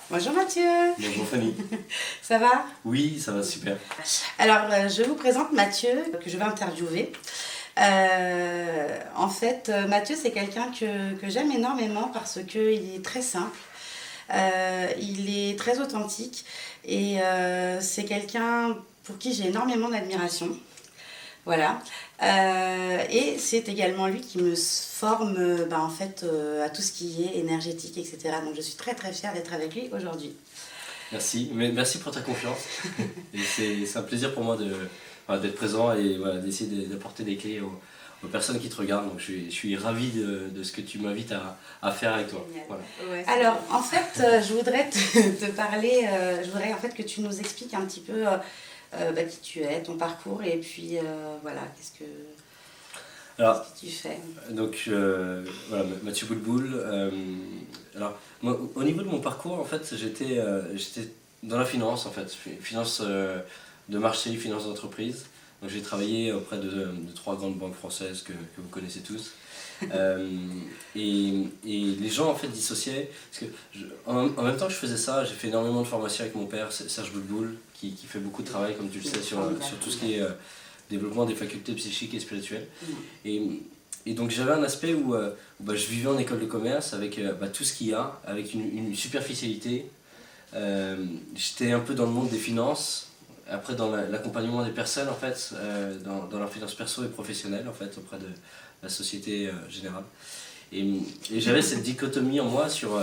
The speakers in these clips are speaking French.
Bonjour Mathieu, Bonjour Fanny. ça va? Oui, ça va super. Alors, je vous présente Mathieu, que je vais interviewer. Mathieu, c'est quelqu'un que j'aime énormément parce qu'il est très simple, il est très authentique et c'est quelqu'un pour qui j'ai énormément d'admiration. Voilà. Et c'est également lui qui me forme à tout ce qui est énergétique, etc. Donc je suis très très fière d'être avec lui aujourd'hui. Merci, merci pour ta confiance. Et c'est un plaisir pour moi d'être présent et voilà, d'essayer d'apporter des clés aux personnes qui te regardent. Donc je suis ravi de ce que tu m'invites à faire avec toi. Voilà. Ouais, alors en fait, je voudrais te parler, je voudrais en fait que tu nous expliques un petit peu qui tu es, ton parcours et puis voilà, Alors, qu'est-ce que tu fais? donc voilà, Mathieu Boulboul. Alors, moi, au niveau de mon parcours, en fait, j'étais dans la finance, en fait, finance de marché, finance d'entreprise. Donc j'ai travaillé auprès de trois grandes banques françaises que vous connaissez tous. Euh, et les gens en fait dissociaient. Parce que en même temps que je faisais ça, j'ai fait énormément de formations avec mon père, Serge Boulboul, qui fait beaucoup de travail, comme tu le sais, sur tout ce qui est développement des facultés psychiques et spirituelles. Et, et donc j'avais un aspect où je vivais en école de commerce avec tout ce qu'il y a, avec une superficialité. J'étais un peu dans le monde des finances, après dans l'accompagnement des personnes en fait, dans leur finance perso et professionnelle en fait, auprès de la société générale. Et j'avais cette dichotomie en moi sur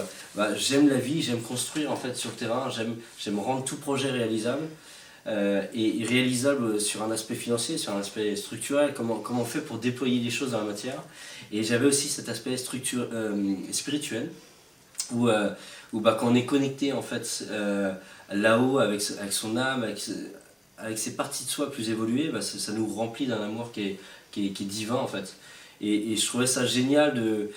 j'aime la vie, j'aime construire en fait sur le terrain, j'aime rendre tout projet réalisable. Et réalisable sur un aspect financier, sur un aspect structurel, comment on fait pour déployer les choses dans la matière. Et j'avais aussi cet aspect spirituel, quand on est connecté en fait là-haut avec son âme, avec ses parties de soi plus évoluées, ça nous remplit d'un amour qui est divin en fait. Et je trouvais ça génial de...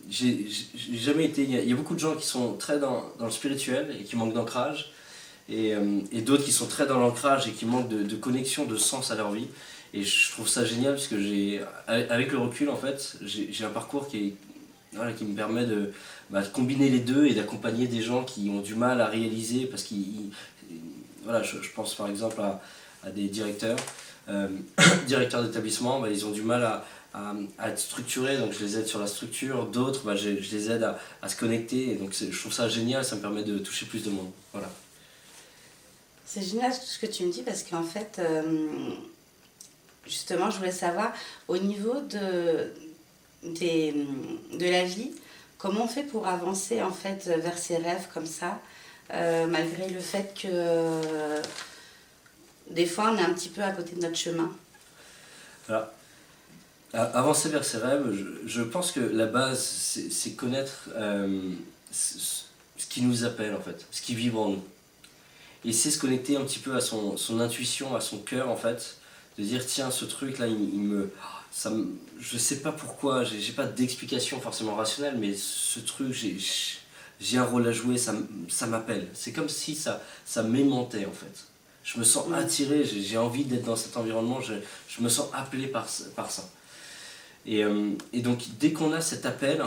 J'ai jamais été... Il y a beaucoup de gens qui sont très dans le spirituel et qui manquent d'ancrage, et d'autres qui sont très dans l'ancrage et qui manquent de connexion, de sens à leur vie. Et je trouve ça génial parce que avec le recul en fait, j'ai un parcours qui me permet de combiner les deux et d'accompagner des gens qui ont du mal à réaliser parce voilà, je pense par exemple à des directeurs, directeurs d'établissement, ils ont du mal à être structurés, donc je les aide sur la structure. D'autres, je les aide à se connecter, et donc je trouve ça génial, ça me permet de toucher plus de monde. Voilà. C'est génial ce que tu me dis parce qu'en fait, justement, je voulais savoir au niveau de la vie, comment on fait pour avancer en fait vers ses rêves comme ça, malgré le fait que des fois on est un petit peu à côté de notre chemin. Alors, avancer vers ses rêves, je pense que la base, c'est connaître ce qui nous appelle en fait, ce qui vibre en nous. Et c'est se connecter un petit peu à son intuition, à son cœur en fait, de dire tiens, ce truc là je sais pas pourquoi, j'ai pas d'explication forcément rationnelle, mais ce truc, j'ai un rôle à jouer, ça m'appelle. C'est comme si ça m'aimantait en fait. Je me sens attiré, j'ai envie d'être dans cet environnement, je me sens appelé par ça. Et donc dès qu'on a cet appel,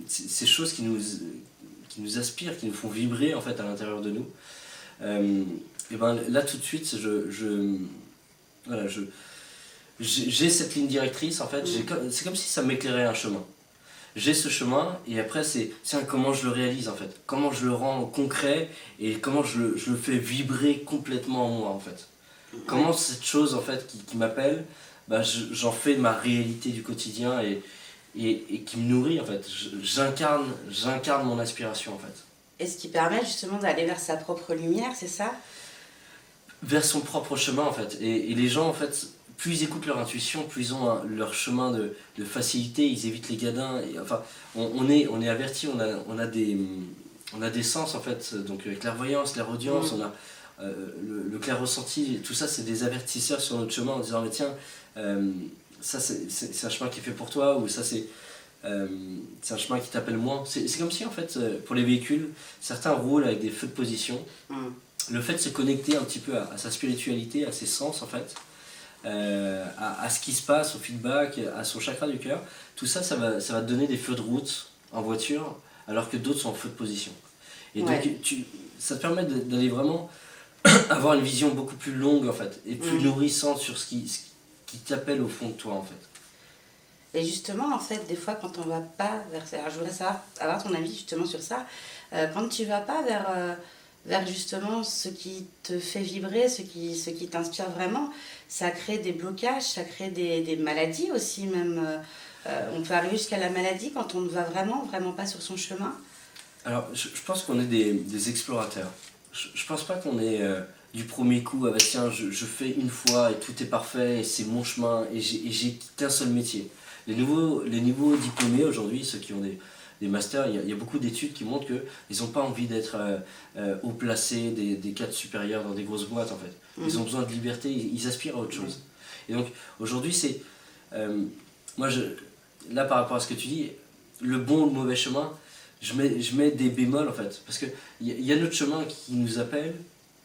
ces choses qui nous aspirent, qui nous font vibrer en fait à l'intérieur de nous, là tout de suite j'ai cette ligne directrice en fait, c'est comme si ça m'éclairait un chemin. J'ai ce chemin et après c'est comment je le réalise en fait, comment je le rends concret et comment je le fais vibrer complètement en moi en fait. Comment cette chose en fait qui m'appelle, j'en fais ma réalité du quotidien et qui me nourrit en fait. J'incarne mon aspiration en fait. Et ce qui permet justement d'aller vers sa propre lumière, c'est ça? Vers son propre chemin en fait. Et les gens en fait, plus ils écoutent leur intuition, plus ils ont leur chemin de facilité, ils évitent les gadins. Et, enfin, on est avertis, on a des sens en fait, donc clairvoyance, clairaudience, on a le clair ressenti, tout ça c'est des avertisseurs sur notre chemin en disant mais tiens, ça c'est un chemin qui est fait pour toi, ou ça c'est un chemin qui t'appelle moins. C'est comme si en fait pour les véhicules, certains roulent avec des feux de position. Le fait de se connecter un petit peu à sa spiritualité, à ses sens en fait, à ce qui se passe, au feedback, à son chakra du cœur, tout ça, ça va te donner des feux de route en voiture, alors que d'autres sont en feu de position. Et Ouais. donc, ça te permet d'aller vraiment avoir une vision beaucoup plus longue, en fait, et plus nourrissante sur ce qui t'appelle au fond de toi, en fait. Et justement, en fait, des fois, quand on va pas vers ça, alors je voudrais savoir, avoir ton avis justement sur ça, quand tu vas pas vers justement ce qui te fait vibrer, ce qui t'inspire vraiment, ça crée des blocages, ça crée des maladies aussi, même. On peut arriver jusqu'à la maladie quand on ne va vraiment pas sur son chemin. Alors, je pense qu'on est des explorateurs. Je pense pas qu'on est du premier coup, ah bah tiens, je fais une fois et tout est parfait, et c'est mon chemin, et j'ai qu'un seul métier. Les nouveaux diplômés aujourd'hui, ceux qui ont des masters, il y a beaucoup d'études qui montrent qu'ils n'ont pas envie d'être haut placés, des cadres supérieurs dans des grosses boîtes, en fait. Ils ont besoin de liberté, ils aspirent à autre chose. Et donc, aujourd'hui, c'est... moi, là, par rapport à ce que tu dis, le bon ou le mauvais chemin, je mets des bémols, en fait. Parce qu'il y a notre chemin qui nous appelle,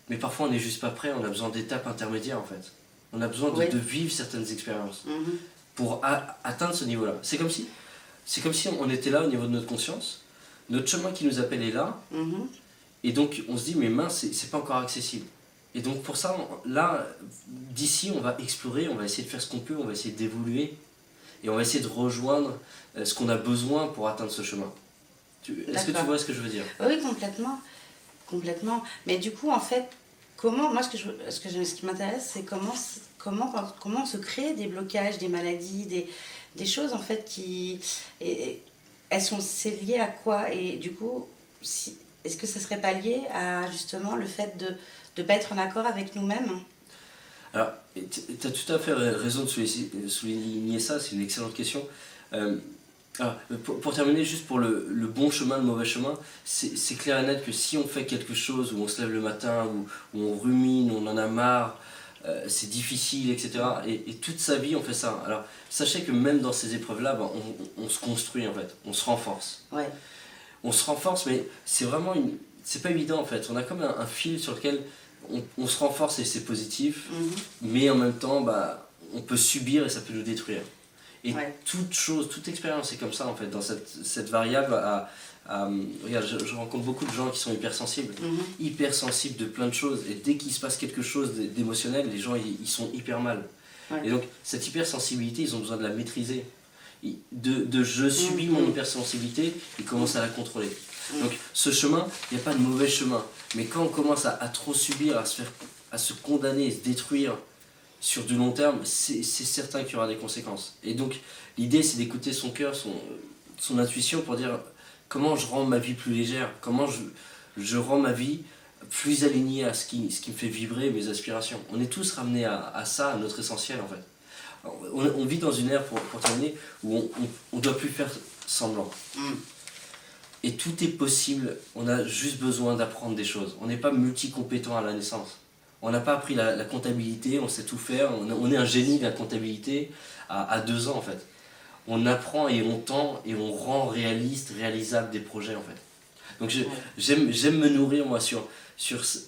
mais parfois on n'est juste pas prêt, on a besoin d'étapes intermédiaires, en fait. On a besoin Oui. de vivre certaines expériences Mhm. pour atteindre ce niveau-là. C'est comme si on était là au niveau de notre conscience, notre chemin qui nous appelle est là, Mhm. et donc on se dit, mais mince, c'est pas encore accessible. Et donc pour ça, là, d'ici, on va explorer, on va essayer de faire ce qu'on peut, on va essayer d'évoluer, et on va essayer de rejoindre ce qu'on a besoin pour atteindre ce chemin. Est-ce que tu D'accord. vois ce que je veux dire? Oui, complètement. Complètement. Mais du coup, en fait, comment, moi, ce qui m'intéresse, c'est comment se crée des blocages, des maladies, des choses, en fait, c'est lié à quoi? Et du coup, est-ce que ça serait pas lié à, justement, le fait de ne pas être en accord avec nous-mêmes? Alors, tu as tout à fait raison de souligner ça, c'est une excellente question. Euh, pour terminer, juste pour le bon chemin, le mauvais chemin, c'est clair et net que si on fait quelque chose où on se lève le matin, où on rumine, on en a marre, c'est difficile, etc. Et toute sa vie, on fait ça. Alors, sachez que même dans ces épreuves-là, ben, on se construit en fait, on se renforce. Ouais. On se renforce, mais c'est pas évident en fait. On a comme un fil sur lequel on se renforce et c'est positif, Mhm. mais en même temps, bah, on peut subir et ça peut nous détruire. Et Ouais. toute expérience est comme ça en fait, dans cette variable regarde, je rencontre beaucoup de gens qui sont hypersensibles, Mhm. hypersensibles de plein de choses, et dès qu'il se passe quelque chose d'émotionnel, les gens ils sont hyper mal. Ouais. Et donc cette hypersensibilité, ils ont besoin de la maîtriser. De je subis mon hypersensibilité, ils commencent à la contrôler. Donc ce chemin, il n'y a pas de mauvais chemin. Mais quand on commence à trop subir, à se condamner, se détruire sur du long terme, c'est certain qu'il y aura des conséquences. Et donc l'idée c'est d'écouter son cœur, son intuition pour dire comment je rends ma vie plus légère, comment je rends ma vie plus alignée à ce qui me fait vibrer mes aspirations. On est tous ramenés à ça, à notre essentiel en fait. On vit dans une ère, pour terminer, où on ne doit plus faire semblant. Mhm. Et tout est possible, on a juste besoin d'apprendre des choses. On n'est pas multicompétent à la naissance. On n'a pas appris la comptabilité, on sait tout faire, on est un génie de la comptabilité à 2 ans en fait. On apprend et on tend et on rend réalisable des projets en fait. Donc j'aime me nourrir moi sur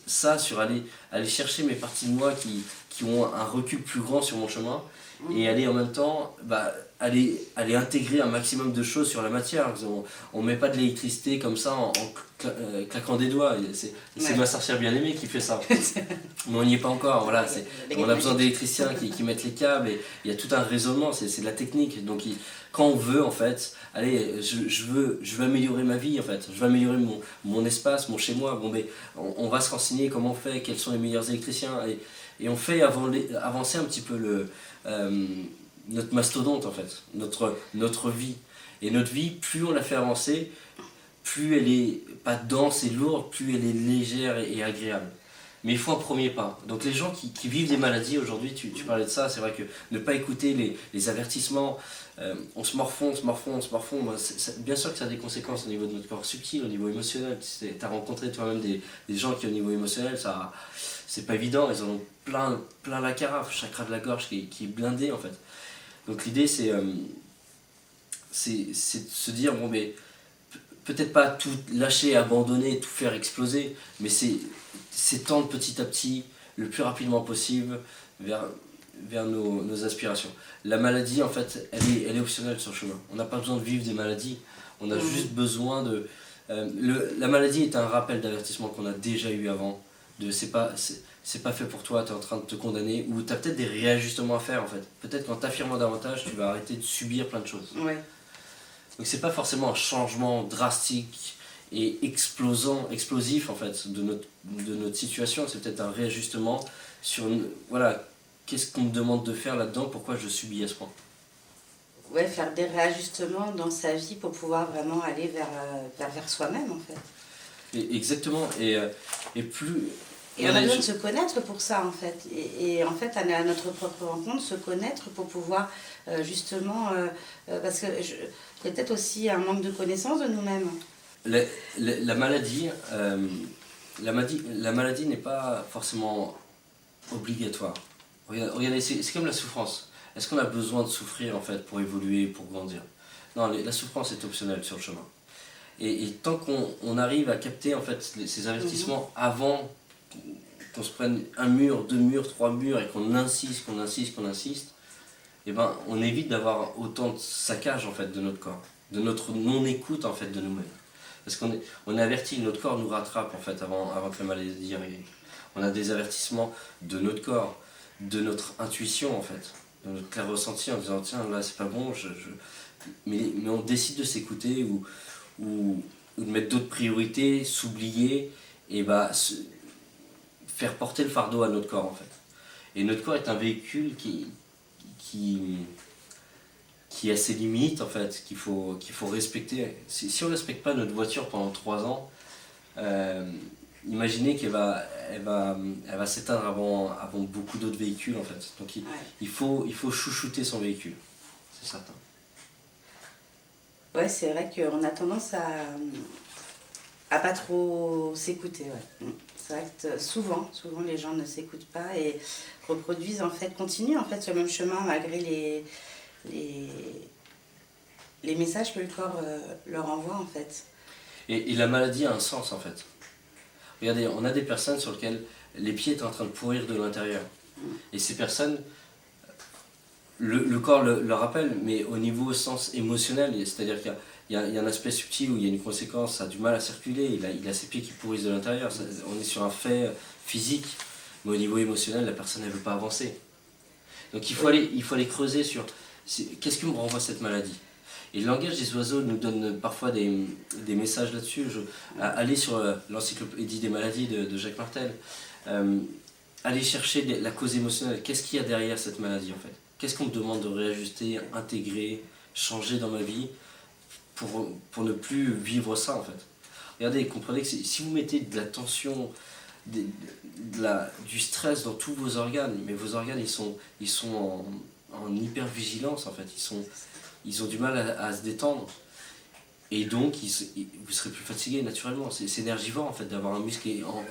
ça, sur aller chercher mes parties de moi qui ont un recul plus grand sur mon chemin et aller en même temps aller intégrer un maximum de choses sur la matière. On met pas de l'électricité comme ça en claquant des doigts. C'est Ouais. ma sorcière bien-aimée qui fait ça. Mais on n'y est pas encore. Voilà, on a besoin d'électriciens qui mettent les câbles et il y a tout un raisonnement, c'est de la technique. Donc quand on veut en fait, allez, je veux améliorer ma vie en fait, je veux améliorer mon espace, mon chez moi. Bon, ben, on va se renseigner comment on fait, quels sont les meilleurs électriciens et on fait avancer un petit peu notre mastodonte en fait, notre vie. Et notre vie, plus on la fait avancer, plus elle est pas dense et lourde, plus elle est légère et agréable. Mais il faut un premier pas. Donc les gens qui vivent des maladies aujourd'hui, tu parlais de ça, c'est vrai que ne pas écouter les avertissements, on se morfond, bah, bien sûr que ça a des conséquences au niveau de notre corps subtil, au niveau émotionnel. Tu as rencontré toi-même des gens qui au niveau émotionnel, ça, c'est pas évident, ils en ont plein la carafe, chakra de la gorge qui est blindé en fait. Donc l'idée c'est de se dire, bon mais peut-être pas tout lâcher, abandonner, tout faire exploser, mais c'est tendre petit à petit, le plus rapidement possible, vers nos aspirations. La maladie, en fait, elle est optionnelle sur le chemin. On n'a pas besoin de vivre des maladies, on a juste besoin La maladie est un rappel d'avertissement qu'on a déjà eu avant, de c'est pas fait pour toi, tu es en train de te condamner, ou tu as peut-être des réajustements à faire en fait. Peut-être qu'en t'affirmant davantage, tu vas arrêter de subir plein de choses. Ouais. Donc c'est pas forcément un changement drastique et explosif en fait de notre situation, c'est peut-être un réajustement sur voilà, qu'est-ce qu'on me demande de faire là-dedans, pourquoi je subis à ce point. Ouais, faire des réajustements dans sa vie pour pouvoir vraiment aller vers soi-même en fait. Exactement, et plus... Et on a besoin de se connaître pour ça en fait. Et en fait, aller à notre propre rencontre, se connaître pour pouvoir justement... parce que il y a peut-être aussi un manque de connaissance de nous-mêmes. La maladie, la maladie n'est pas forcément obligatoire. Regardez, c'est comme la souffrance. Est-ce qu'on a besoin de souffrir en fait pour évoluer, pour grandir? Non, la souffrance est optionnelle sur le chemin. Et tant qu'on arrive à capter en fait ces investissements avant qu'on se prenne un mur, deux murs, trois murs et qu'on insiste, et ben on évite d'avoir autant de saccage en fait de notre corps, de notre non-écoute en fait de nous-mêmes. Parce on est averti, notre corps nous rattrape en fait avant que la maladie arrive. On a des avertissements de notre corps, de notre intuition en fait, de notre clair ressenti en disant tiens là c'est pas bon, mais on décide de s'écouter ou de mettre d'autres priorités, s'oublier et faire porter le fardeau à notre corps en fait. Et notre corps est un véhicule qui a ses limites en fait, qu'il faut respecter. Si on ne respecte pas notre voiture pendant 3 ans, imaginez qu'elle va s'éteindre avant beaucoup d'autres véhicules en fait. Donc il faut chouchouter son véhicule, c'est certain. Ouais, c'est vrai qu'on a tendance à pas trop s'écouter. Ouais. C'est vrai que souvent les gens ne s'écoutent pas et reproduisent en fait, continuent en fait sur le même chemin malgré les messages que le corps leur envoie en fait. Et la maladie a un sens en fait. Regardez, on a des personnes sur lesquelles les pieds sont en train de pourrir de l'intérieur. Et ces personnes, le corps le rappelle, mais au niveau sens émotionnel, c'est-à-dire qu'il y a un aspect subtil où il y a une conséquence, ça a du mal à circuler, il a ses pieds qui pourrissent de l'intérieur, on est sur un fait physique, mais au niveau émotionnel, la personne ne veut pas avancer. Donc il faut aller creuser sur qu'est-ce que me renvoie cette maladie. Et le langage des oiseaux nous donne parfois des messages là-dessus. Allez sur l'encyclopédie des maladies de Jacques Martel, aller chercher la cause émotionnelle, qu'est-ce qu'il y a derrière cette maladie en fait. Qu'est-ce qu'on me demande de réajuster, intégrer, changer dans ma vie pour ne plus vivre ça en fait. Regardez, comprenez que si vous mettez de la tension, du stress dans tous vos organes, mais vos organes ils sont en hyper-vigilance en fait, ils ont du mal à se détendre. Et donc vous serez plus fatigué naturellement. C'est énergivore en fait d'avoir un muscle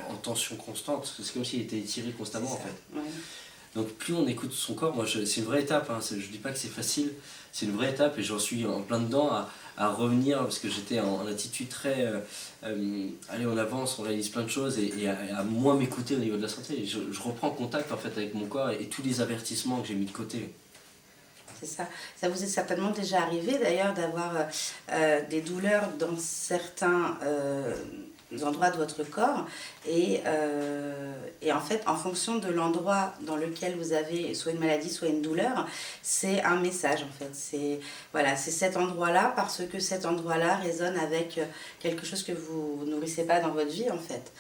en tension constante. C'est comme s'il était étiré constamment en fait. Ouais. Donc plus on écoute son corps, c'est une vraie étape, hein, je ne dis pas que c'est facile, c'est une vraie étape et j'en suis en plein dedans à revenir parce que j'étais en attitude très allez on avance, on réalise plein de choses et à moins m'écouter au niveau de la santé. Je reprends contact en fait avec mon corps et tous les avertissements que j'ai mis de côté. C'est ça. Ça vous est certainement déjà arrivé d'ailleurs d'avoir des douleurs dans certains endroits de votre corps et en fait en fonction de l'endroit dans lequel vous avez soit une maladie soit une douleur, c'est un message en fait. C'est cet endroit-là parce que cet endroit-là résonne avec quelque chose que vous nourrissez pas dans votre vie en fait.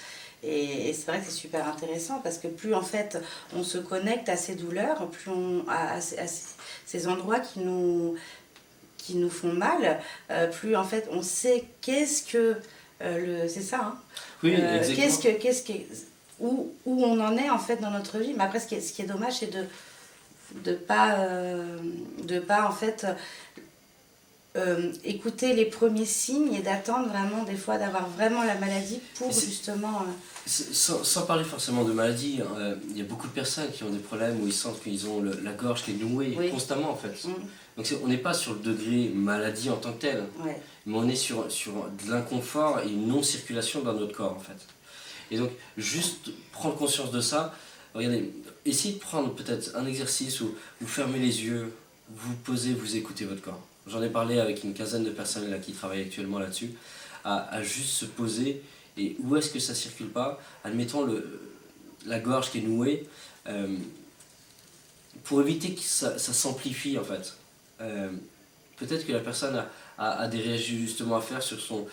Et c'est vrai que c'est super intéressant parce que plus en fait on se connecte à ces douleurs, plus à ces endroits qui nous font mal, plus en fait on sait qu'est-ce que c'est ça, hein. Oui, exactement. Où on en est en fait dans notre vie. Mais après ce qui est dommage c'est de pas en fait écouter les premiers signes et d'attendre vraiment des fois d'avoir vraiment la maladie pour justement... Sans parler forcément de maladie, il y a beaucoup de personnes qui ont des problèmes où ils sentent qu'ils ont la gorge qui est nouée constamment en fait. Donc on n'est pas sur le degré maladie en tant que tel, mais on est sur de l'inconfort et une non-circulation dans notre corps en fait. Et donc juste prendre conscience de ça, regardez, essayez de prendre peut-être un exercice où vous fermez les yeux, vous posez, vous écoutez votre corps. J'en ai parlé avec une quinzaine de personnes là, qui travaillent actuellement là-dessus. à juste se poser. Et où est-ce que ça circule pas? Admettons la gorge qui est nouée, pour éviter que ça s'amplifie en fait. Euh, Peut-être que la personne a des réajustements à faire sur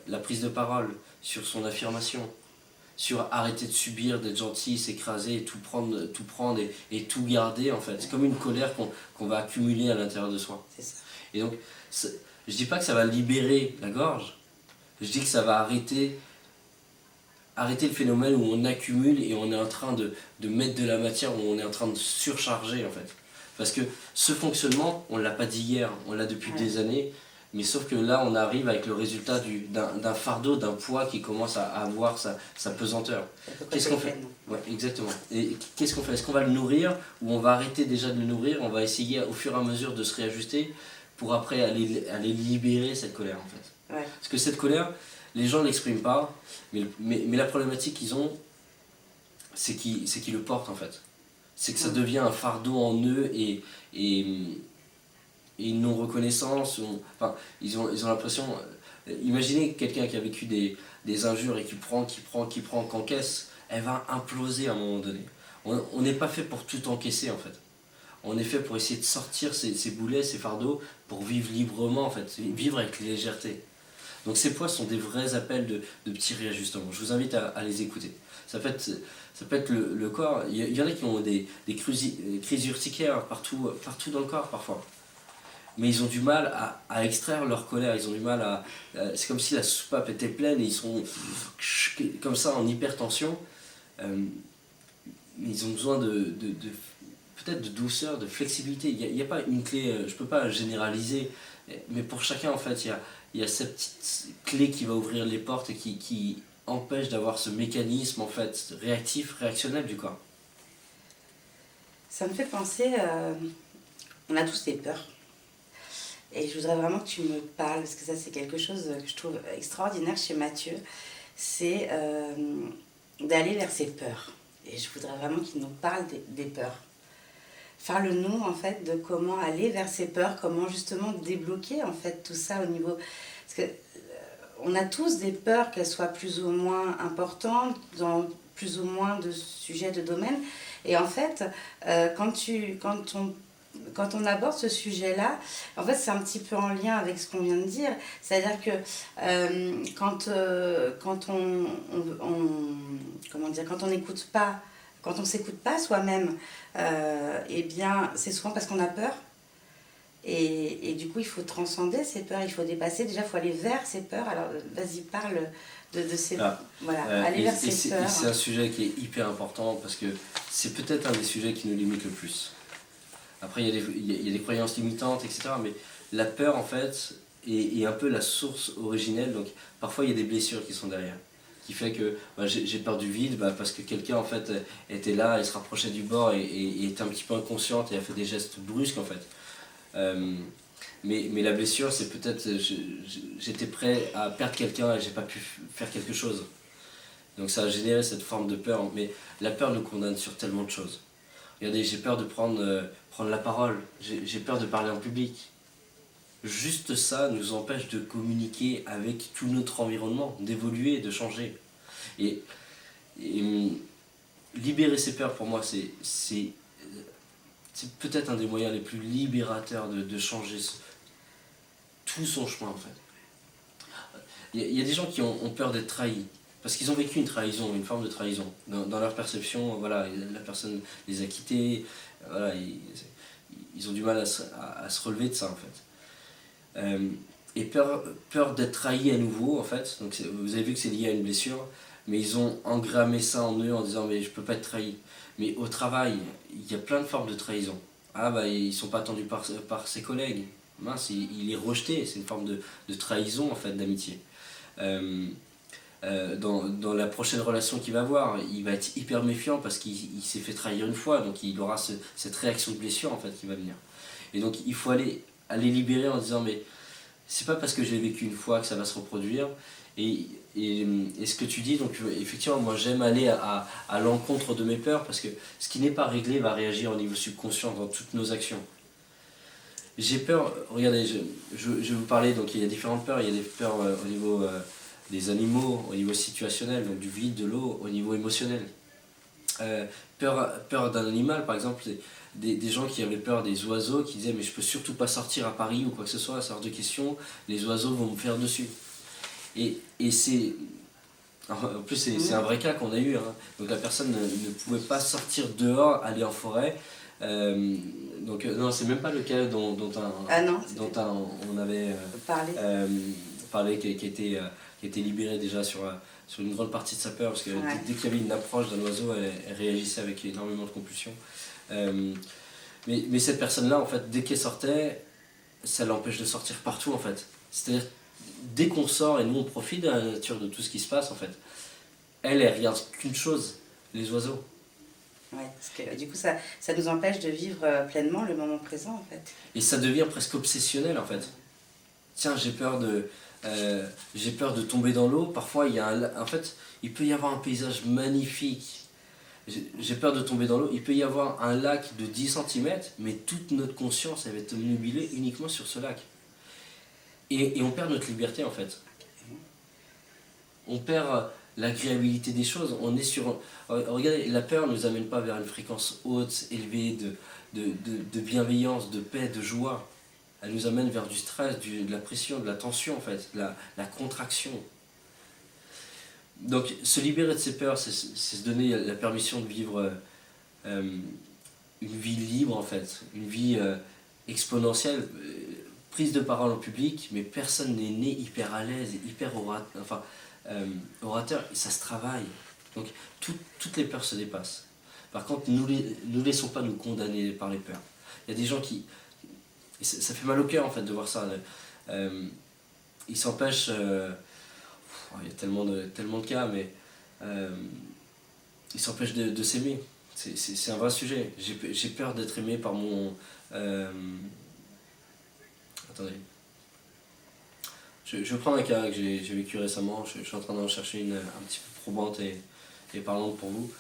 la prise de parole, sur son affirmation, sur arrêter de subir, d'être gentil, s'écraser, et tout prendre et tout garder en fait. C'est comme une colère qu'on va accumuler à l'intérieur de soi. C'est ça. Et donc, je dis pas que ça va libérer la gorge, je dis que ça va arrêter le phénomène où on accumule et on est en train de mettre de la matière, où on est en train de surcharger en fait. Parce que ce fonctionnement, on ne l'a pas dit hier, on l'a depuis des années, mais sauf que là on arrive avec le résultat d'un fardeau, d'un poids qui commence à avoir sa pesanteur. Qu'est-ce qu'on fait? Ouais, exactement. Et qu'est-ce qu'on fait? Est-ce qu'on va le nourrir ou on va arrêter déjà de le nourrir? On va essayer au fur et à mesure de se réajuster pour après aller libérer cette colère en fait. Ouais. Parce que cette colère, les gens ne l'expriment pas, mais la problématique qu'ils ont, c'est qu'ils le portent en fait. C'est que ça devient un fardeau en eux et une non-reconnaissance. Enfin, ils ont l'impression. Imaginez quelqu'un qui a vécu des injures et qui prend, qu'encaisse, elle va imploser à un moment donné. On n'est pas fait pour tout encaisser en fait. On est fait pour essayer de sortir ces boulets, ces fardeaux, pour vivre librement en fait, vivre avec légèreté. Donc ces poids sont des vrais appels de petits réajustements. Je vous invite à les écouter. Ça peut être le corps. Il y en a qui ont des crises urticaires partout dans le corps parfois. Mais ils ont du mal à extraire leur colère. Ils ont du mal à... C'est comme si la soupape était pleine et ils sont comme ça en hypertension. Ils ont besoin peut-être de douceur, de flexibilité. Il n'y a pas une clé, je ne peux pas généraliser. Mais pour chacun, en fait, il y a cette petite clé qui va ouvrir les portes et qui empêche d'avoir ce mécanisme en fait réactif, réactionnel du corps. Ça me fait penser, on a tous des peurs. Et je voudrais vraiment que tu me parles, parce que ça c'est quelque chose que je trouve extraordinaire chez Mathieu, c'est d'aller vers ses peurs. Et je voudrais vraiment qu'il nous parle des peurs. Faire le nom en fait de comment aller vers ses peurs, comment justement débloquer en fait tout ça au niveau... Parce que on a tous des peurs, qu'elles soient plus ou moins importantes, dans plus ou moins de sujets, de domaines. Et en fait, quand on aborde ce sujet-là, en fait, c'est un petit peu en lien avec ce qu'on vient de dire. C'est-à-dire que quand on n'écoute pas, quand on s'écoute pas soi-même, eh bien, c'est souvent parce qu'on a peur. Et du coup, il faut transcender ces peurs, il faut dépasser. Déjà, il faut aller vers ces peurs. Alors, vas-y, parle de ces... Voilà, aller vers ces peurs. C'est un sujet qui est hyper important parce que c'est peut-être un des sujets qui nous limite le plus. Après, il y a des croyances limitantes, etc. Mais la peur, en fait, est un peu la source originelle. Donc, parfois, il y a des blessures qui sont derrière. Qui fait que j'ai peur du vide parce que quelqu'un, en fait, était là, et se rapprochait du bord et était un petit peu inconsciente et a fait des gestes brusques, en fait. Mais la blessure, c'est peut-être j'étais prêt à perdre quelqu'un et j'ai pas pu faire quelque chose. Donc ça a généré cette forme de peur. Mais la peur nous condamne sur tellement de choses. Regardez, j'ai peur de prendre la parole, j'ai peur de parler en public. Juste ça nous empêche de communiquer avec tout notre environnement, d'évoluer, de changer. Et libérer ses peurs, pour moi, c'est peut-être un des moyens les plus libérateurs de changer tout son chemin en fait. Il y a des gens qui ont peur d'être trahis, parce qu'ils ont vécu une trahison, une forme de trahison. Dans leur perception, voilà, la personne les a quittés, voilà, ils ont du mal à se relever de ça en fait. Et peur d'être trahis à nouveau en fait, donc vous avez vu que c'est lié à une blessure, mais ils ont engrammé ça en eux en disant mais je peux pas être trahi. Mais au travail, il y a plein de formes de trahison. Ah bah ils sont pas attendus par ses collègues. Mince, il est rejeté, c'est une forme de trahison en fait, d'amitié. Dans la prochaine relation qu'il va avoir, il va être hyper méfiant parce qu'il s'est fait trahir une fois, donc il aura cette réaction de blessure en fait qui va venir. Et donc il faut aller libérer en disant mais c'est pas parce que j'ai vécu une fois que ça va se reproduire. Et ce que tu dis, donc effectivement, moi j'aime aller à l'encontre de mes peurs parce que ce qui n'est pas réglé va réagir au niveau subconscient dans toutes nos actions. j'ai peur, regardez, je vais vous parler, donc il y a différentes peurs, il y a des peurs au niveau des animaux, au niveau situationnel, donc du vide, de l'eau, au niveau émotionnel. Euh, peur d'un animal, par exemple, des gens qui avaient peur des oiseaux, qui disaient mais je peux surtout pas sortir à Paris ou quoi que ce soit, ça hors de question, les oiseaux vont me faire dessus. Et c'est... En plus, c'est un vrai cas qu'on a eu. Hein. Donc la personne ne pouvait pas sortir dehors, aller en forêt. Non, c'est même pas le cas Ah non, on avait parler. parlé, qui était libéré déjà sur une grande partie de sa peur, parce que dès qu'il y avait une approche d'un oiseau, elle réagissait avec énormément de compulsion. Mais cette personne-là, en fait, dès qu'elle sortait, ça l'empêche de sortir partout, en fait. C'est-à-dire, dès qu'on sort et nous on profite de la nature, de tout ce qui se passe, en fait, elle regarde qu'une chose, les oiseaux. Ouais, parce que du coup, ça nous empêche de vivre pleinement le moment présent, en fait. Et ça devient presque obsessionnel, en fait. Tiens, j'ai peur de tomber dans l'eau. Parfois, en fait, il peut y avoir un paysage magnifique. J'ai peur de tomber dans l'eau. Il peut y avoir un lac de 10 cm, mais toute notre conscience, elle va être obnubilée uniquement sur ce lac. Et on perd notre liberté, en fait. On perd l'agréabilité des choses. On est sur... Regardez, la peur ne nous amène pas vers une fréquence haute, élevée, de bienveillance, de paix, de joie. Elle nous amène vers du stress, de la pression, de la tension, en fait, la contraction. Donc, se libérer de ses peurs, c'est se donner la permission de vivre une vie libre, en fait, une vie exponentielle, prise de parole en public, mais personne n'est né hyper à l'aise, hyper orateur, et ça se travaille. Donc, toutes les peurs se dépassent. Par contre, nous laissons pas nous condamner par les peurs. Il y a des gens qui... Ça fait mal au cœur, en fait, de voir ça. Ils s'empêchent... il y a tellement de cas, mais ils s'empêchent de s'aimer. C'est un vrai sujet. J'ai peur d'être aimé par mon... attendez. Je prends un cas que j'ai vécu récemment. Je suis en train d'en chercher une un petit peu probante et parlante pour vous.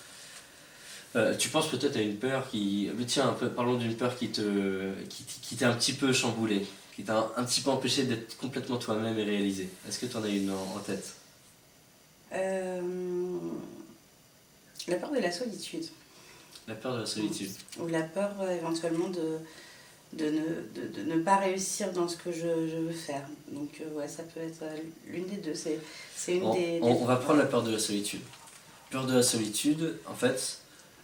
Tu penses peut-être à une peur qui... Tiens, parlons d'une peur qui t'a un petit peu chamboulé, qui t'a un petit peu empêché d'être complètement toi-même et réalisé. Est-ce que tu en as une en tête? La peur de la solitude. La peur de la solitude. Ou la peur éventuellement de ne pas réussir dans ce que je veux faire. Donc ouais, ça peut être l'une des deux. C'est une des... On va prendre la peur de la solitude. Peur de la solitude, en fait,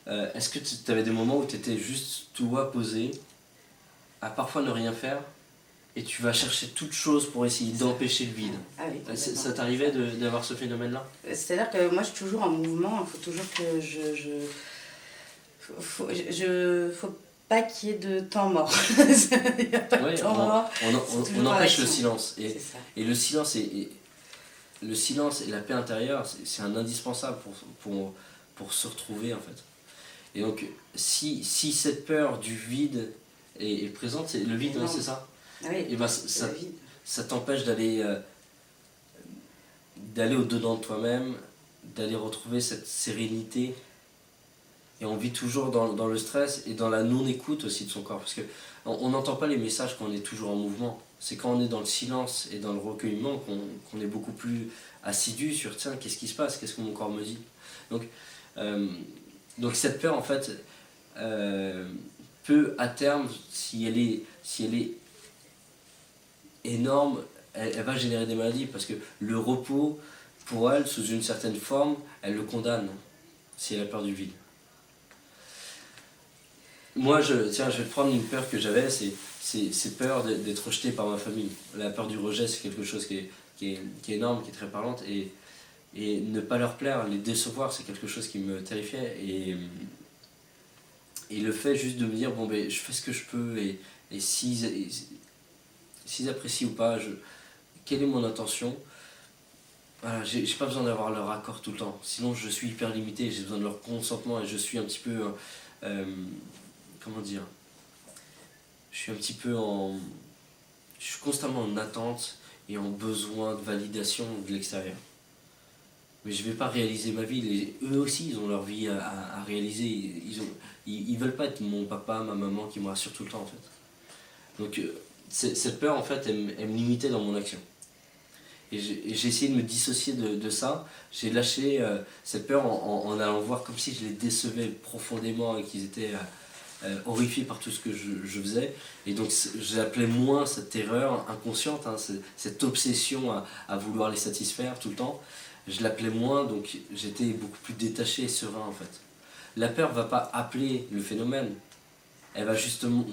est-ce que tu avais des moments où tu étais juste toi posé, à parfois ne rien faire, et tu vas chercher toute chose pour essayer d'empêcher le vide? Ah oui, ça t'arrivait d'avoir ce phénomène-là? C'est-à-dire que moi je suis toujours en mouvement, il faut toujours que faut pas qu'il y ait de temps mort. Il n'y a pas de temps mort. On empêche le silence. Et le silence et la paix intérieure, c'est un indispensable pour se retrouver, en fait. Et donc, si cette peur du vide est présente, c'est le vide, hein, c'est ça? Ah oui, et ben, ça t'empêche d'aller au-dedans de toi-même, d'aller retrouver cette sérénité. Et on vit toujours dans le stress et dans la non-écoute aussi de son corps. Parce qu'on n'entend pas les messages quand on est toujours en mouvement. C'est quand on est dans le silence et dans le recueillement qu'on est beaucoup plus assidu sur tiens, qu'est-ce qui se passe, qu'est-ce que mon corps me dit. Donc cette peur, en fait, peut à terme, si elle est énorme, elle va générer des maladies. Parce que le repos, pour elle, sous une certaine forme, elle le condamne si elle a peur du vide. Moi, je vais te prendre une peur que j'avais, c'est peur d'être rejeté par ma famille. La peur du rejet, c'est quelque chose qui est énorme, qui est très parlante, et ne pas leur plaire, les décevoir, c'est quelque chose qui me terrifiait. Et le fait juste de me dire, bon, ben, je fais ce que je peux, et s'ils apprécient ou pas, quelle est mon intention? Voilà, j'ai pas besoin d'avoir leur accord tout le temps, sinon je suis hyper limité, j'ai besoin de leur consentement, et je suis un petit peu... comment dire, je suis constamment en attente et en besoin de validation de l'extérieur. Mais je ne vais pas réaliser ma vie. Eux aussi, ils ont leur vie à réaliser. Ils veulent pas être mon papa, ma maman qui me rassure tout le temps, en fait. Donc cette peur, en fait, elle me limitait dans mon action. Et j'ai essayé de me dissocier de ça. J'ai lâché cette peur en allant voir comme si je les décevais profondément et qu'ils étaient horrifiés par tout ce que je faisais. Et donc j'appelais moins cette terreur inconsciente, hein, cette obsession à vouloir les satisfaire tout le temps. Je l'appelais moins, donc j'étais beaucoup plus détaché et serein en fait. La peur ne va pas appeler le phénomène, elle va justement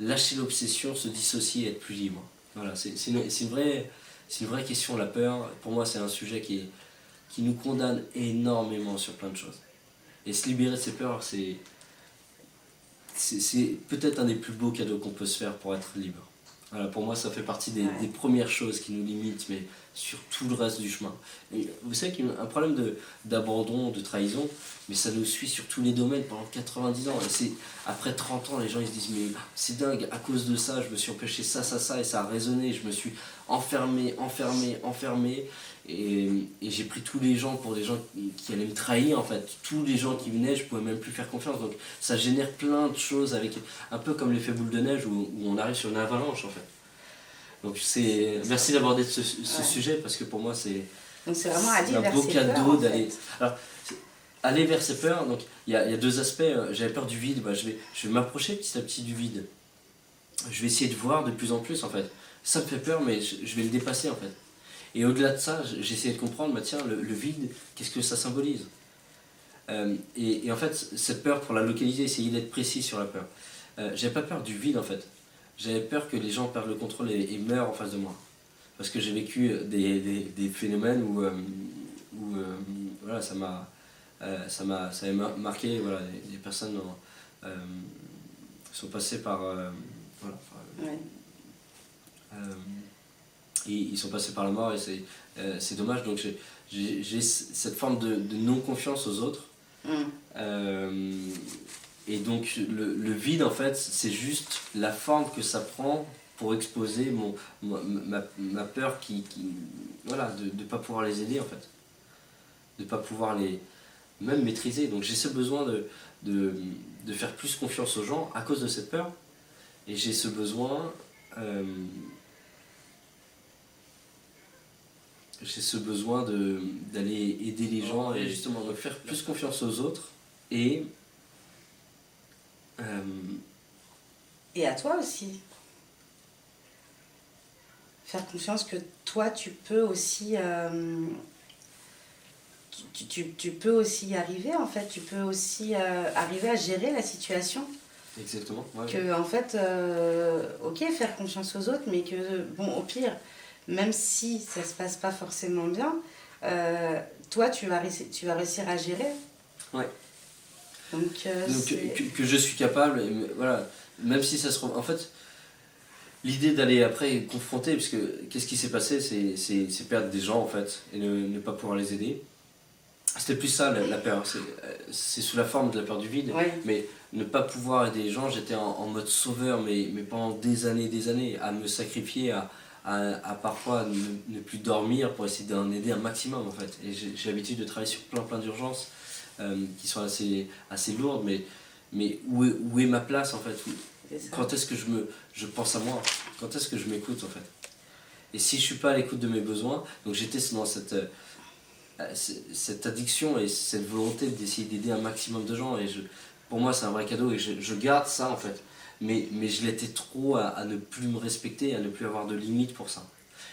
lâcher l'obsession, se dissocier et être plus libre. Voilà, c'est une vraie question, la peur. Pour moi, c'est un sujet qui nous condamne énormément sur plein de choses. Et se libérer de ses peurs, c'est peut-être un des plus beaux cadeaux qu'on peut se faire pour être libre. Voilà, pour moi, ça fait partie des premières choses qui nous limitent, mais sur tout le reste du chemin. Et vous savez qu'il y a un problème d'abandon, de trahison, mais ça nous suit sur tous les domaines pendant 90 ans. Et c'est après 30 ans, les gens ils se disent mais c'est dingue, à cause de ça, je me suis empêché ça, et ça a résonné, je me suis enfermé. Et j'ai pris tous les gens pour des gens qui allaient me trahir en fait. Tous les gens qui venaient, je pouvais même plus faire confiance. Donc ça génère plein de choses, avec un peu comme l'effet boule de neige où on arrive sur une avalanche en fait. Donc merci d'aborder ce sujet parce que pour moi c'est un beau cadeau d'aller. Fait. Alors, aller vers ses peurs, donc il y a deux aspects. J'avais peur du vide, je vais m'approcher petit à petit du vide. Je vais essayer de voir de plus en plus en fait. Ça me fait peur, mais je vais le dépasser en fait. Et au-delà de ça, j'ai essayé de comprendre, tiens, le vide, qu'est-ce que ça symbolise et en fait, cette peur, pour la localiser, essayer d'être précis sur la peur. J'avais pas peur du vide en fait. J'avais peur que les gens perdent le contrôle et meurent en face de moi. Parce que j'ai vécu des phénomènes où voilà, ça avait marqué, voilà, des personnes sont passées par voilà, ils sont passés par la mort et c'est dommage. Donc j'ai cette forme de non-confiance aux autres. Et donc le vide en fait c'est juste la forme que ça prend pour exposer ma peur voilà, de ne pas pouvoir les aider en fait. De ne pas pouvoir les même maîtriser. Donc j'ai ce besoin de faire plus confiance aux gens à cause de cette peur. Et j'ai ce besoin d'aller aider les gens et justement de faire plus confiance aux autres et à toi aussi. Faire confiance que toi tu peux aussi tu peux aussi y arriver en fait, tu peux aussi arriver à gérer la situation. Exactement. Ouais, que en fait ok, faire confiance aux autres, mais que bon, au pire, même si ça se passe pas forcément bien, toi tu vas réussir à gérer. Ouais. Donc que je suis capable, voilà, même si ça se en fait l'idée d'aller après confronter, parce que qu'est-ce qui s'est passé, c'est perdre des gens en fait et ne pas pouvoir les aider. C'était plus ça la peur, c'est sous la forme de la peur du vide, mais ne pas pouvoir aider les gens, j'étais en mode sauveur, mais pendant des années, à me sacrifier, à parfois ne plus dormir pour essayer d'en aider un maximum en fait. Et j'ai l'habitude de travailler sur plein d'urgences qui sont assez lourdes, mais où est ma place en fait? Quand est-ce que je pense à moi? Quand est-ce que je m'écoute en fait? Et si je suis pas à l'écoute de mes besoins, donc j'étais dans cette addiction et cette volonté d'essayer d'aider un maximum de gens, et pour moi c'est un vrai cadeau et je garde ça en fait, mais je l'étais trop à ne plus me respecter, à ne plus avoir de limites pour ça,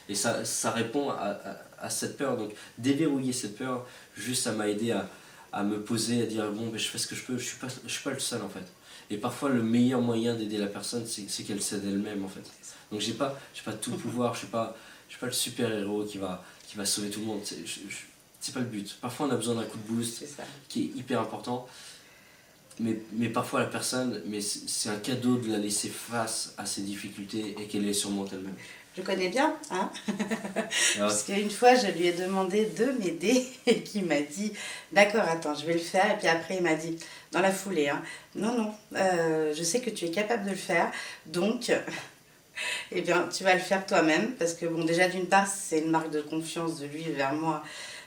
et ça répond à cette peur. Donc déverrouiller cette peur, juste ça m'a aidé à me poser, à dire bon je fais ce que je peux, je suis pas le seul en fait, et parfois le meilleur moyen d'aider la personne c'est qu'elle s'aide elle-même en fait. Donc j'ai pas tout pouvoir, je suis pas le super héros qui va sauver tout le monde, c'est pas le but. Parfois on a besoin d'un coup de boost qui est hyper important, mais parfois la personne, mais c'est un cadeau de la laisser face à ses difficultés et qu'elle les surmonte elle-même. Je connais bien, hein. Parce qu'une fois je lui ai demandé de m'aider et qu'il m'a dit d'accord, attends, je vais le faire, et puis après il m'a dit dans la foulée, hein, non, je sais que tu es capable de le faire, donc eh bien tu vas le faire toi-même, parce que bon, déjà d'une part c'est une marque de confiance de lui vers moi,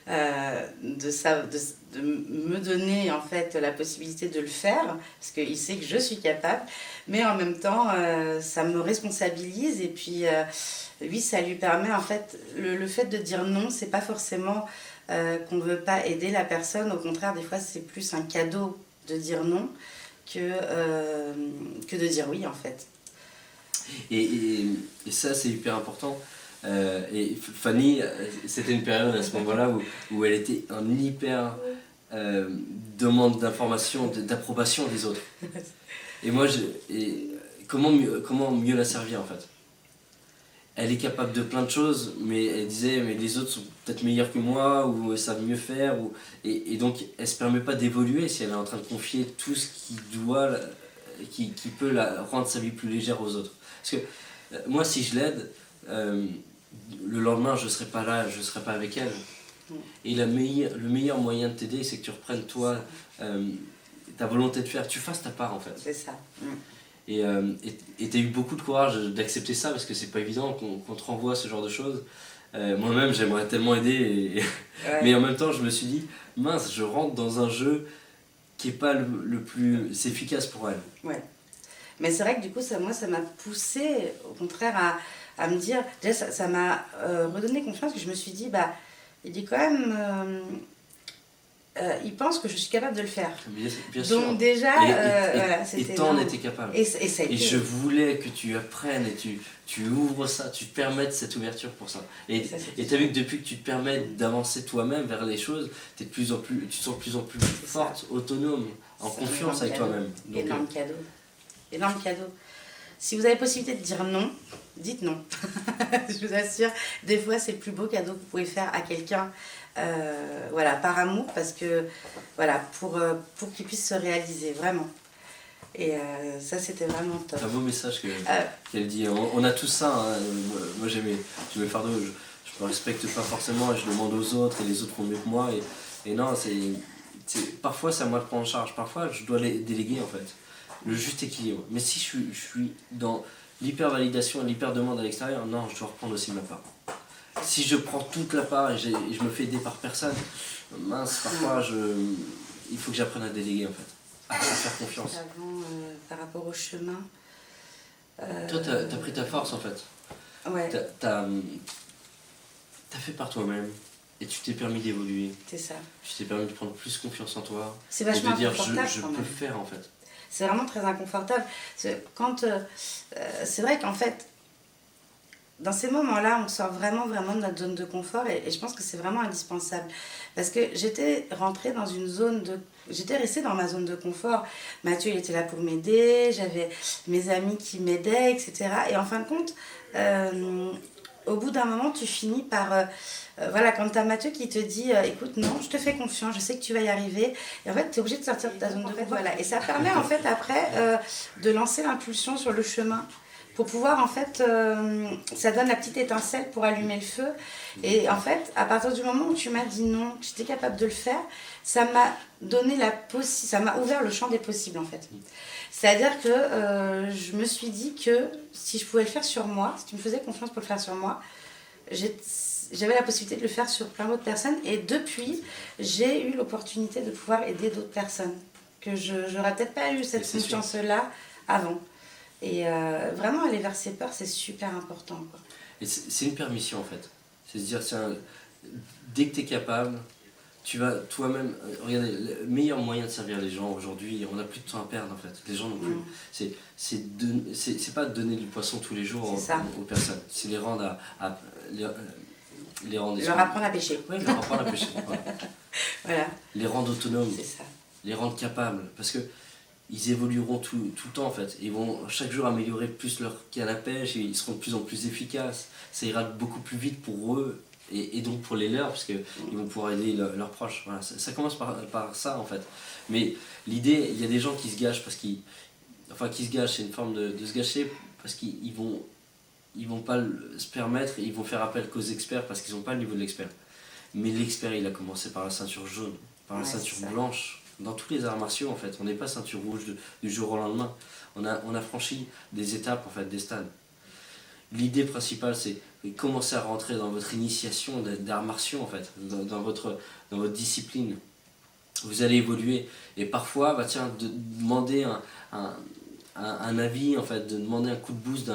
de me donner en fait la possibilité de le faire, parce qu'il sait que je suis capable, mais en même temps, ça me responsabilise et puis lui, ça lui permet en fait, le fait de dire non, c'est pas forcément qu'on veut pas aider la personne, au contraire, des fois, c'est plus un cadeau de dire non que de dire oui en fait. Et ça, c'est hyper important. Et Fanny, c'était une période à ce moment-là où elle était en hyper demande d'information, d'approbation des autres. Et moi, comment mieux la servir en fait? Elle est capable de plein de choses, mais elle disait mais les autres sont peut-être meilleurs que moi ou savent mieux faire. Et donc elle se permet pas d'évoluer si elle est en train de confier tout ce qui peut rendre sa vie plus légère aux autres. Parce que moi, si je l'aide, le lendemain, je ne serai pas là, je ne serai pas avec elle. Et le meilleur moyen de t'aider, c'est que tu reprennes toi, ta volonté de faire, tu fasses ta part en fait. C'est ça. Et tu as eu beaucoup de courage d'accepter ça parce que c'est pas évident qu'on te renvoie ce genre de choses. Moi-même, j'aimerais tellement aider, Ouais. mais en même temps, je me suis dit, mince, je rentre dans un jeu qui n'est pas le plus efficace pour elle. Ouais. Mais c'est vrai que du coup, ça m'a poussé au contraire à me dire, déjà ça m'a redonné confiance, que je me suis dit, bah, il est quand même, il pense que je suis capable de le faire. Bien sûr. Donc déjà, voilà, c'était et t'en énorme. étais capable. Et ça a été. Et je voulais que tu apprennes et tu ouvres ça, tu te permettes cette ouverture pour ça. Et tu as vu que depuis que tu te permets d'avancer toi-même vers les choses, tu te sens de plus en plus forte, autonome, en confiance avec toi-même. Donc, Énorme cadeau. Énorme cadeau. Si vous avez possibilité de dire non, dites non. Je vous assure, des fois c'est le plus beau cadeau que vous pouvez faire à quelqu'un, voilà, par amour, parce que voilà, pour qu'il puisse se réaliser, vraiment. Et ça, c'était vraiment top. C'est un beau message qu'elle dit. On a tout ça. Hein. Moi, j'ai mes fardeaux. Je me respecte pas forcément et je demande aux autres et les autres font mieux que moi. Et non, parfois, c'est à moi de prendre en charge. Parfois, je dois les déléguer en fait. Le juste équilibre. Mais si je suis dans l'hyper-validation et l'hyper-demande à l'extérieur, non, je dois reprendre aussi ma part. Si je prends toute la part et je me fais aider par personne, mince, parfois, il faut que j'apprenne à déléguer en fait. À faire confiance. Avant, par rapport au chemin. Toi, t'as pris ta force en fait. Ouais. T'as fait par toi-même et tu t'es permis d'évoluer. C'est ça. Tu t'es permis de prendre plus confiance en toi. C'est vachement et de dire inconfortable, je quand peux même. le faire en fait. C'est vraiment très inconfortable. Quand, c'est vrai qu'en fait, dans ces moments-là, on sort vraiment de notre zone de confort et je pense que c'est vraiment indispensable. Parce que j'étais rentrée dans une zone de... J'étais restée dans ma zone de confort. Mathieu, il était là pour m'aider, j'avais mes amis qui m'aidaient, etc. Et en fin de compte, au bout d'un moment, tu finis par... voilà, quand tu as Mathieu qui te dit écoute, non, je te fais confiance, je sais que tu vas y arriver. Et en fait, tu es obligé de sortir de ta zone de confort. Voilà. Et ça permet en fait après de lancer l'impulsion sur le chemin. Pour pouvoir, en fait, ça donne la petite étincelle pour allumer le feu. Et en fait, à partir du moment où tu m'as dit non, que j'étais capable de le faire, ça m'a donné ça m'a ouvert le champ des possibles, en fait. C'est-à-dire que je me suis dit que si je pouvais le faire sur moi, si tu me faisais confiance pour le faire sur moi, j'avais la possibilité de le faire sur plein d'autres personnes. Et depuis, j'ai eu l'opportunité de pouvoir aider d'autres personnes. Que je n'aurais peut-être pas eu cette confiance-là avant. Et vraiment, aller vers ses peurs, c'est super important, quoi. Et c'est une permission, en fait. C'est de dire, tiens, dès que tu es capable, tu vas toi-même... regardez, le meilleur moyen de servir les gens aujourd'hui, on n'a plus de temps à perdre, en fait. Les gens n'ont plus. C'est pas donner du poisson tous les jours aux personnes. C'est les rendre leur apprendre à pêcher. Oui, leur apprendre à pêcher. Voilà. Les rendre autonomes. C'est ça. Les rendre capables. Parce que ils évolueront tout le temps en fait. Ils vont chaque jour améliorer plus leur canne à pêche et ils seront de plus en plus efficaces. Ça ira beaucoup plus vite pour eux et donc pour les leurs parce qu'ils vont pouvoir aider leurs proches. Voilà, ça commence par ça en fait. Mais l'idée, il y a des gens qui se gâchent parce qu'ils... Enfin qui se gâchent, c'est une forme de se gâcher parce qu'ils vont pas se permettre, ils vont faire appel qu'aux experts parce qu'ils n'ont pas le niveau de l'expert. Mais l'expert il a commencé par la ceinture jaune, par la ceinture blanche. Dans tous les arts martiaux en fait, on n'est pas ceinture rouge du jour au lendemain. On a franchi des étapes en fait, des stades. l'idée principale, c'est commencer à rentrer dans votre initiation d'arts martiaux, en fait, dans votre discipline. Vous allez évoluer. Et parfois, bah, tiens, de demander un avis, en fait, de demander un coup de boost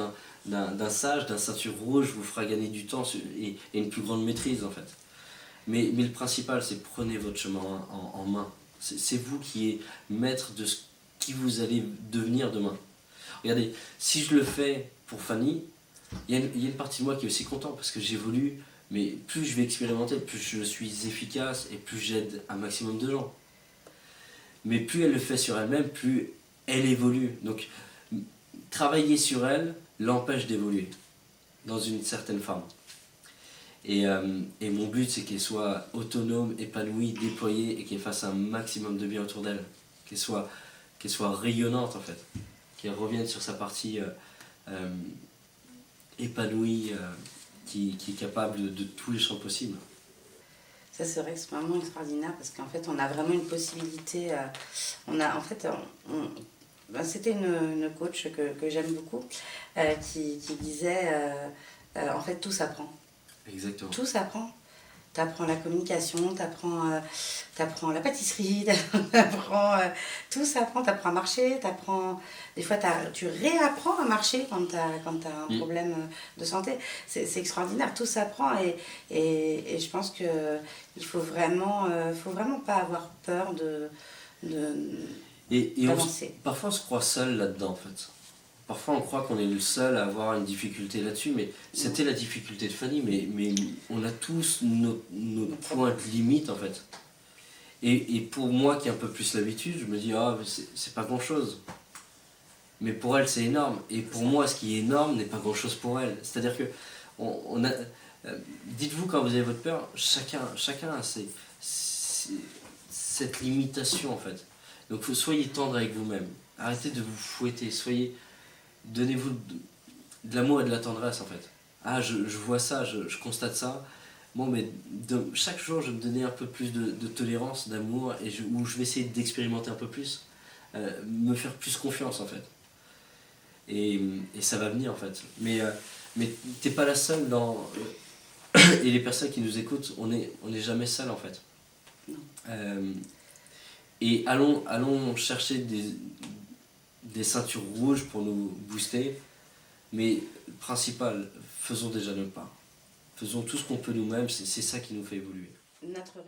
d'un sage, d'un ceinture rouge, vous fera gagner du temps et une plus grande maîtrise, en fait. Mais le principal, c'est prenez votre chemin en main. C'est vous qui êtes maître de ce qui vous allez devenir demain. Regardez, si je le fais pour Fanny, il y a une partie de moi qui est aussi content parce que j'évolue, mais plus je vais expérimenter, plus je suis efficace et plus j'aide un maximum de gens. Mais plus elle le fait sur elle-même, plus elle évolue. Donc, travailler sur elle l'empêche d'évoluer, dans une certaine forme. Et mon but, c'est qu'elle soit autonome, épanouie, déployée et qu'elle fasse un maximum de bien autour d'elle. Qu'elle soit rayonnante, en fait. Qu'elle revienne sur sa partie épanouie, qui est capable de tous les champs possibles. Ça serait extrêmement extraordinaire parce qu'en fait, on a vraiment une possibilité. C'était une coach que j'aime beaucoup qui disait en fait, tout s'apprend. Exactement. Tout s'apprend. Tu apprends la communication, tu apprends la pâtisserie, tout s'apprend. Tu apprends à marcher, des fois tu réapprends à marcher quand tu as un problème de santé. C'est extraordinaire, tout s'apprend et je pense qu'il ne faut vraiment pas avoir peur d'avancer. Parfois on se croit seul là-dedans, en fait. Parfois on croit qu'on est le seul à avoir une difficulté là-dessus, mais c'était la difficulté de Fanny, mais on a tous nos points de limite, en fait. Et pour moi qui ai un peu plus l'habitude, je me dis, ah, c'est pas grand-chose. Mais pour elle c'est énorme, et pour moi ce qui est énorme n'est pas grand-chose pour elle. C'est-à-dire que dites-vous quand vous avez votre peur, chacun a cette limitation, en fait. Donc soyez tendre avec vous-même, arrêtez de vous fouetter, donnez-vous de l'amour et de la tendresse, en fait. Ah, je vois ça, je constate ça. Bon, mais chaque jour, je vais me donner un peu plus de tolérance, d'amour, où je vais essayer d'expérimenter un peu plus, me faire plus confiance, en fait. Et ça va venir, en fait. Mais t'es pas la seule et les personnes qui nous écoutent, on est jamais seul, en fait. Et allons chercher des ceintures rouges pour nous booster, mais principal, faisons déjà le pas. Faisons tout ce qu'on peut nous-mêmes, c'est ça qui nous fait évoluer. Notre